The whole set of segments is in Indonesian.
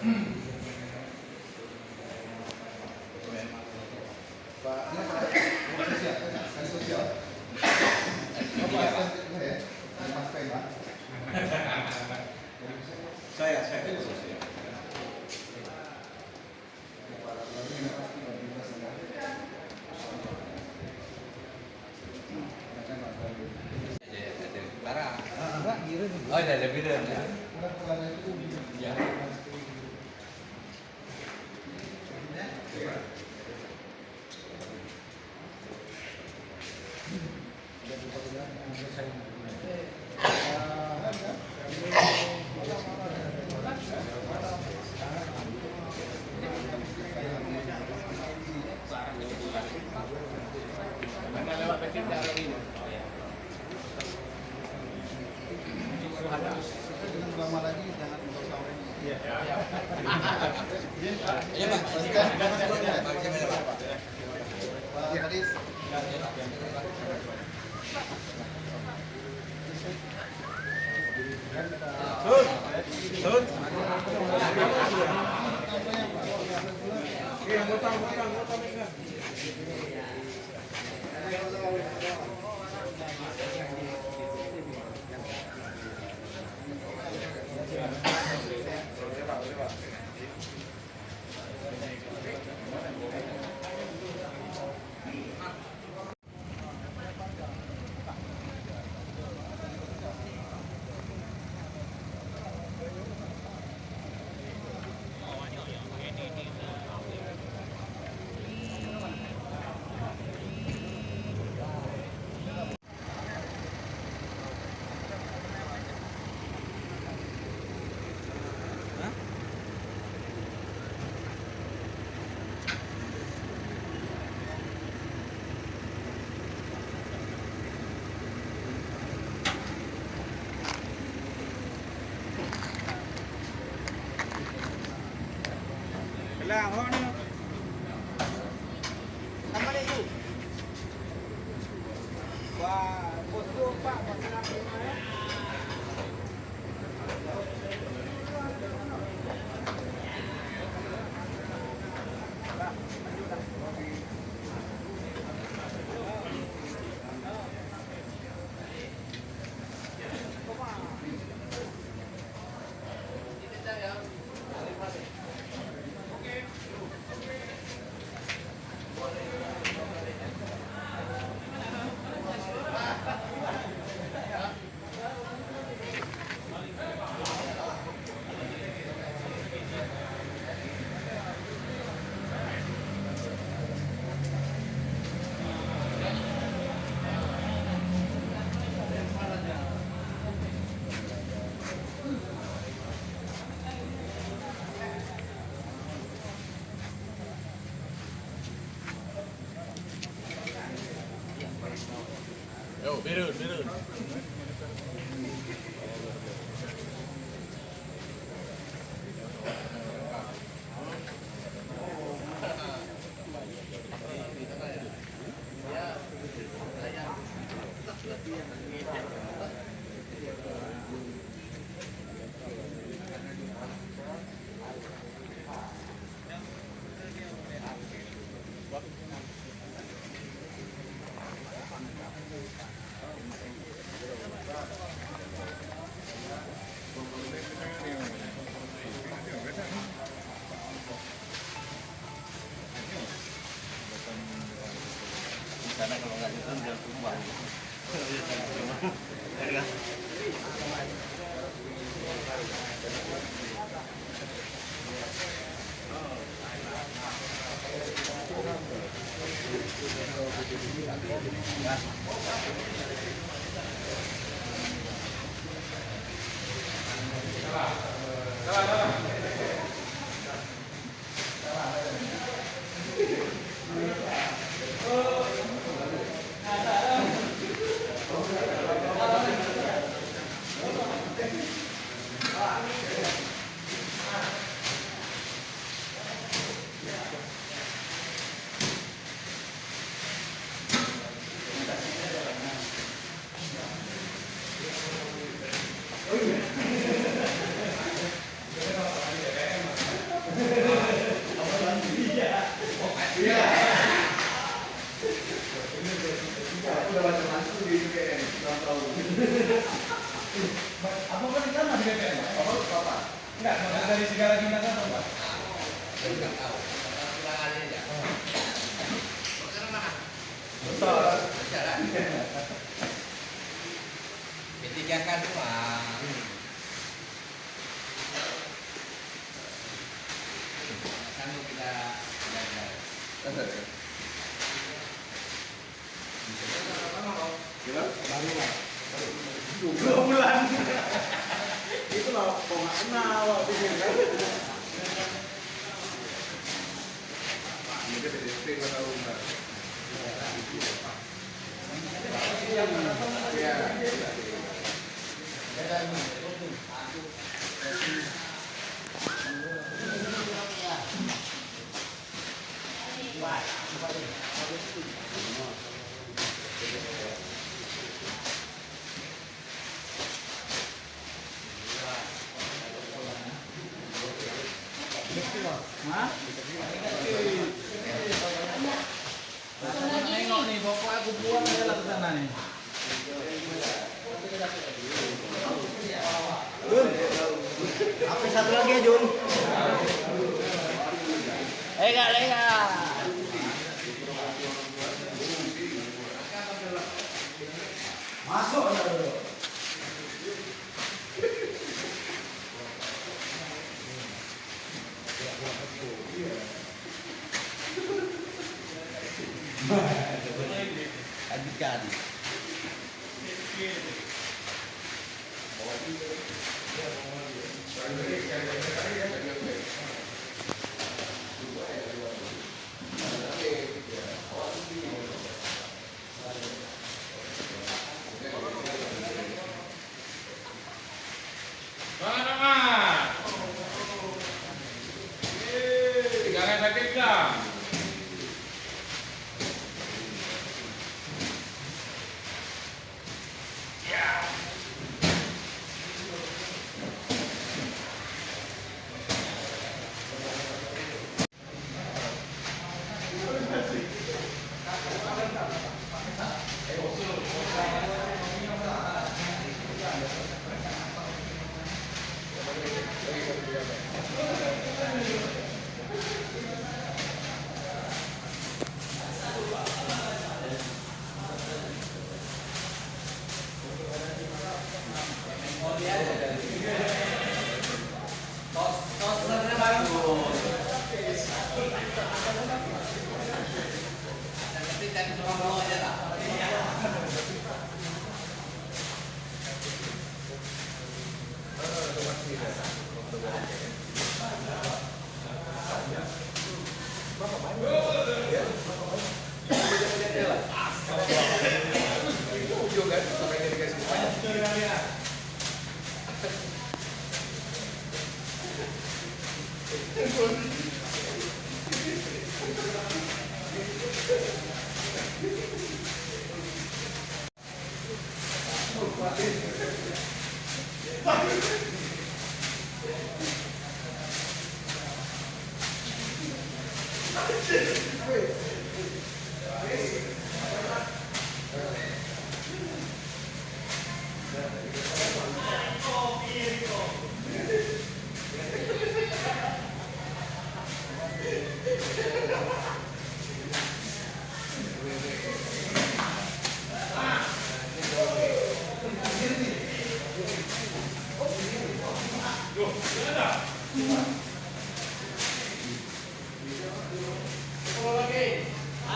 Saya. Oh, ada biru ya. Ya. Lama lagi jangan untuk ini. Iya. Iya, Pak. Pak Haris. Lang, ho ano? Sama na yun. Posto pa, pagkakapin mo na. Yo, biru. Karena kalau nggak itu udah tumbang. Apa kan kan masih BPN? Apa? Enggak, dari segala dinas apa, Pak? Enggak tahu. Pulangan aja. Betul. Bicara. Ketiga kan doang. Kan kita belajar. Baru 2 bulan. Itu loh, kok nggak kenal waktu itu kan? Ini PDP gue tahu nggak? Iya. Hah? Nengok nih, pokoknya aku buang aja lah ke sana nih. Apa satu lagi ya Jun? Lega. Masuk. Lanjutkan. Jangan sakit dah.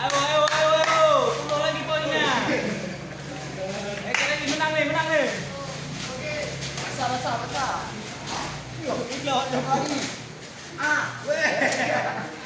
Ayo. Tunggu lagi poinnya. Lagi menang nih. Besar. Yuk, lagi. Ah, weh.